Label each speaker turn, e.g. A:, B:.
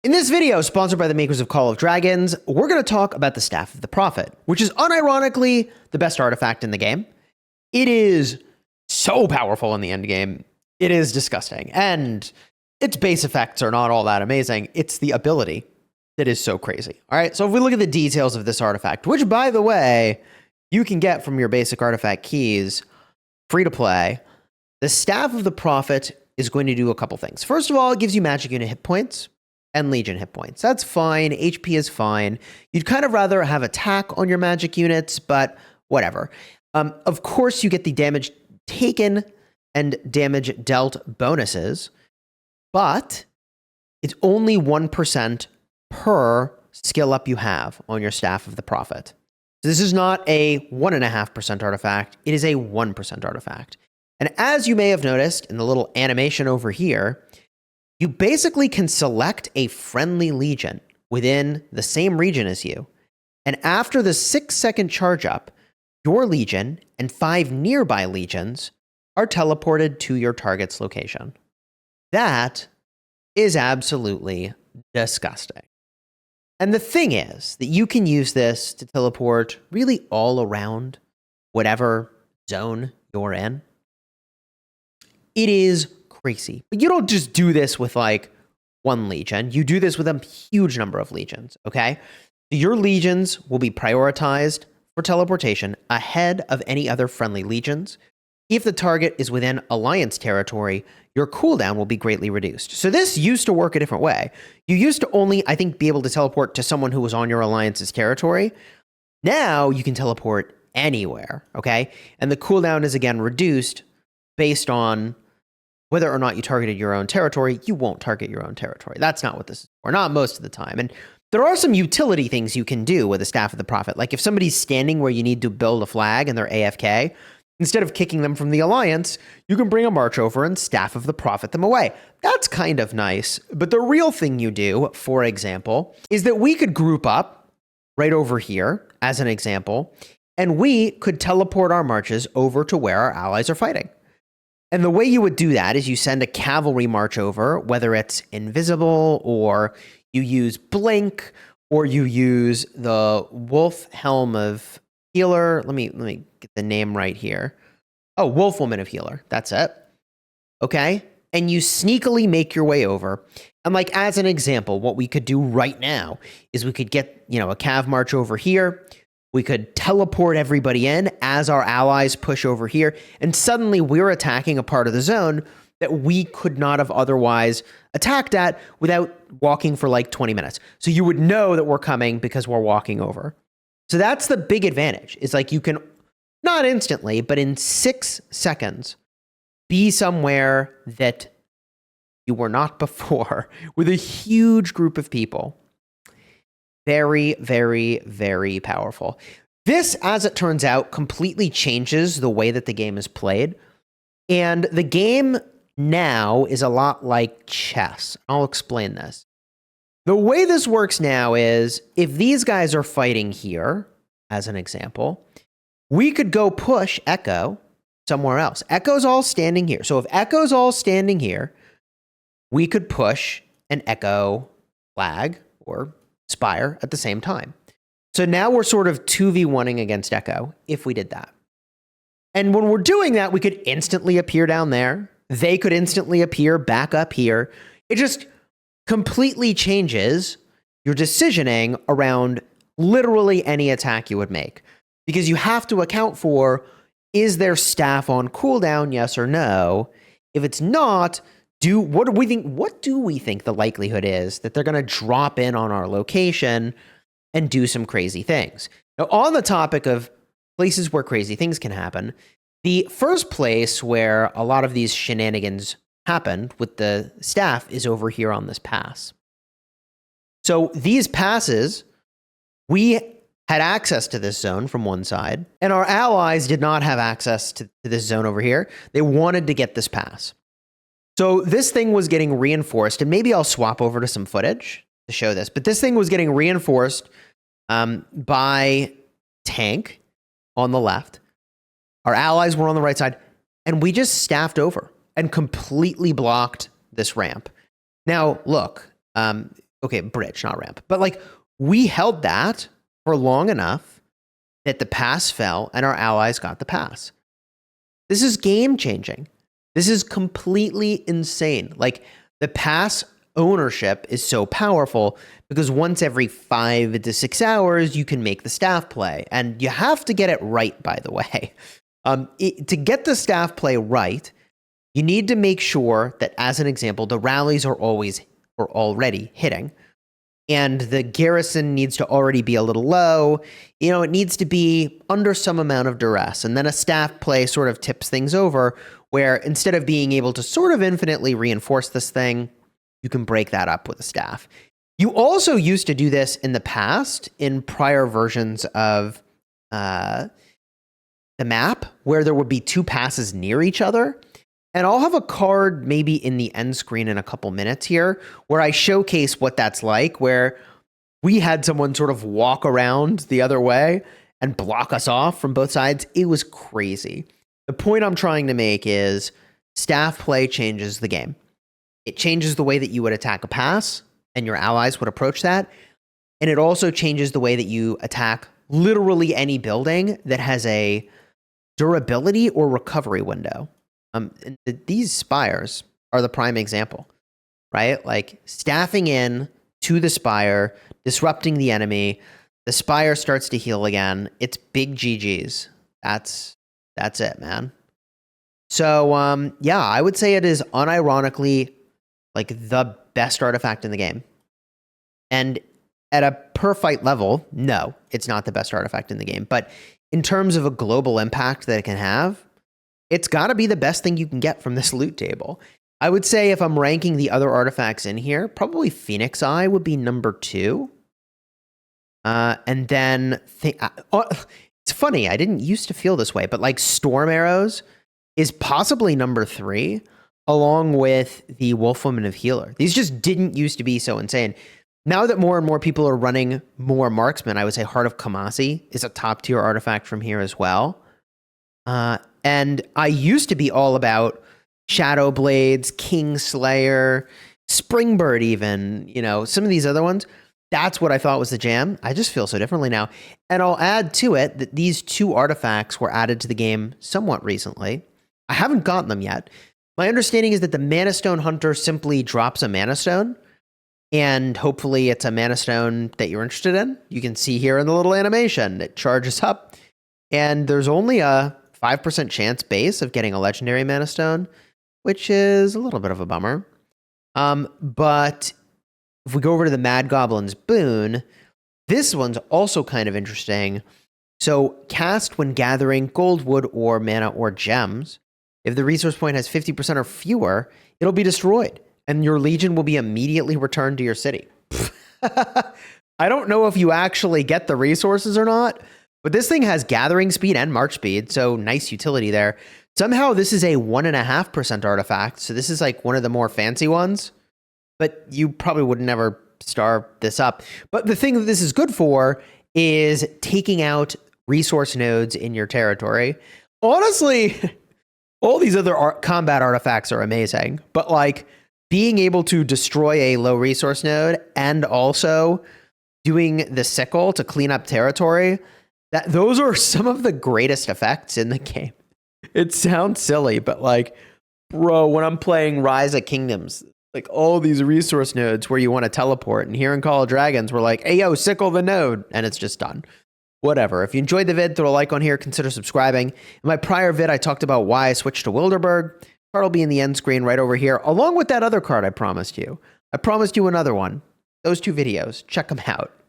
A: In this video, sponsored by the makers of Call of Dragons, we're going to talk about the Staff of the Prophet, which is unironically the best artifact in the game. It is so powerful in the end game. It is disgusting. And its base effects are not all that amazing. It's the ability that is so crazy. All right, so if we look at the details of this artifact, which, by the way, you can get from your basic artifact keys, free to play, the Staff of the Prophet is going to do a couple things. First of all, it gives you magic unit hit points and Legion hit points. That's fine. HP is fine. You'd kind of rather have attack on your magic units, but whatever. Of course, you get the damage taken and damage dealt bonuses, but it's only 1% per skill up you have on your Staff of the Prophet. So this is not a 1.5% artifact. It is a 1% artifact. And as you may have noticed in the little animation over here, you basically can select a friendly legion within the same region as you. And after the 6-second charge up, your legion and 5 nearby legions are teleported to your target's location. That is absolutely disgusting. And the thing is that you can use this to teleport really all around whatever zone you're in. It is crazy. But you don't just do this with like one legion. You do this with a huge number of legions, okay? Your legions will be prioritized for teleportation ahead of any other friendly legions. If the target is within alliance territory, your cooldown will be greatly reduced. So this used to work a different way. You used to only, I think, be able to teleport to someone who was on your alliance's territory. Now you can teleport anywhere, okay? And the cooldown is again reduced based on whether or not you targeted your own territory. You won't target your own territory. That's not what this is for, not most of the time. And there are some utility things you can do with the Staff of the Prophet. Like if somebody's standing where you need to build a flag and they're AFK, instead of kicking them from the alliance, you can bring a march over and Staff of the Prophet them away. That's kind of nice. But the real thing you do, for example, is that we could group up right over here, as an example, and we could teleport our marches over to where our allies are fighting. And the way you would do that is you send a cavalry march over, whether it's invisible or you use blink or you use the wolf helm of healer. Let me get the name right here. Oh, wolf woman of healer. That's it. Okay. And you sneakily make your way over. And like, as an example, what we could do right now is we could get, a cav march over here. We could teleport everybody in as our allies push over here, and suddenly we're attacking a part of the zone that we could not have otherwise attacked at without walking for like 20 minutes. So you would know that we're coming because we're walking over. So that's the big advantage. It's like you can, not instantly, but in 6 seconds, be somewhere that you were not before with a huge group of people. Very, very, very powerful. This, as it turns out, completely changes the way that the game is played. And the game now is a lot like chess. I'll explain this. The way this works now is if these guys are fighting here, as an example, we could go push Echo somewhere else. Echo's all standing here. So if Echo's all standing here, we could push an Echo flag or Spire at the same time. So now we're sort of 2v1ing against Echo if we did that. And when we're doing that, we could instantly appear down there. They could instantly appear back up here. It just completely changes your decisioning around literally any attack you would make. Because you have to account for, is their staff on cooldown, yes or no? If it's not, what do we think the likelihood is that they're going to drop in on our location and do some crazy things? Now, on the topic of places where crazy things can happen, the first place where a lot of these shenanigans happened with the staff is over here on this pass. So these passes, we had access to this zone from one side, and our allies did not have access to this zone over here. They wanted to get this pass. So this thing was getting reinforced, and maybe I'll swap over to some footage to show this, but this thing was getting reinforced by tank on the left. Our allies were on the right side, and we just staffed over and completely blocked this ramp. Now, look, Okay, bridge, not ramp. But like, we held that for long enough that the pass fell and our allies got the pass. This is game changing. This is completely insane. Like, the pass ownership is so powerful because once every 5 to 6 hours, you can make the staff play. And you have to get it right, by the way. To get the staff play right, you need to make sure that, as an example, the rallies are already hitting. And the garrison needs to already be a little low. You know, it needs to be under some amount of duress. And then a staff play sort of tips things over, where instead of being able to sort of infinitely reinforce this thing, you can break that up with a staff. You also used to do this in the past in prior versions of the map, where there would be 2 passes near each other. And I'll have a card maybe in the end screen in a couple minutes here where I showcase what that's like, where we had someone sort of walk around the other way and block us off from both sides. It was crazy. The point I'm trying to make is staff play changes the game. It changes the way that you would attack a pass and your allies would approach that. And it also changes the way that you attack literally any building that has a durability or recovery window. These spires are the prime example, right? Like, staffing in to the spire, disrupting the enemy, the spire starts to heal again. It's big GGs. That's it, man. So, yeah, I would say it is unironically like the best artifact in the game. And at a per fight level, no, it's not the best artifact in the game. But in terms of a global impact that it can have, it's got to be the best thing you can get from this loot table. I would say if I'm ranking the other artifacts in here, probably Phoenix Eye would be number 2. And then, it's funny, I didn't used to feel this way, but like Storm Arrows is possibly number 3, along with the Wolfwoman of Healer. These just didn't used to be so insane. Now that more and more people are running more marksmen, I would say Heart of Kamasi is a top tier artifact from here as well. And I used to be all about Shadow Blades, Kingslayer, Springbird even, you know, some of these other ones. That's what I thought was the jam. I just feel so differently now. And I'll add to it that these 2 artifacts were added to the game somewhat recently. I haven't gotten them yet. My understanding is that the Mana Stone Hunter simply drops a Mana Stone, and hopefully it's a Mana Stone that you're interested in. You can see here in the little animation, it charges up, and there's only a 5% chance base of getting a legendary Mana Stone, which is a little bit of a bummer. But if we go over to the Mad Goblin's Boon, this one's also kind of interesting. So, cast when gathering gold, wood, or mana, or gems. If the resource point has 50% or fewer, it'll be destroyed, and your legion will be immediately returned to your city. I don't know if you actually get the resources or not, but this thing has gathering speed and march speed, so nice utility there. Somehow this is a 1.5% artifact, so this is like one of the more fancy ones, but you probably would never star this up. But the thing that this is good for is taking out resource nodes in your territory. Honestly, all these other combat artifacts are amazing, but like being able to destroy a low resource node and also doing the sickle to clean up territory, those are some of the greatest effects in the game. It sounds silly, but like, bro, when I'm playing Rise of Kingdoms, like all these resource nodes where you want to teleport, and here in Call of Dragons, we're like, hey, yo, sickle the node, and it's just done. Whatever. If you enjoyed the vid, throw a like on here, consider subscribing. In my prior vid, I talked about why I switched to Wilderberg. Card will be in the end screen right over here, along with that other card I promised you. I promised you another one. Those 2 videos, check them out.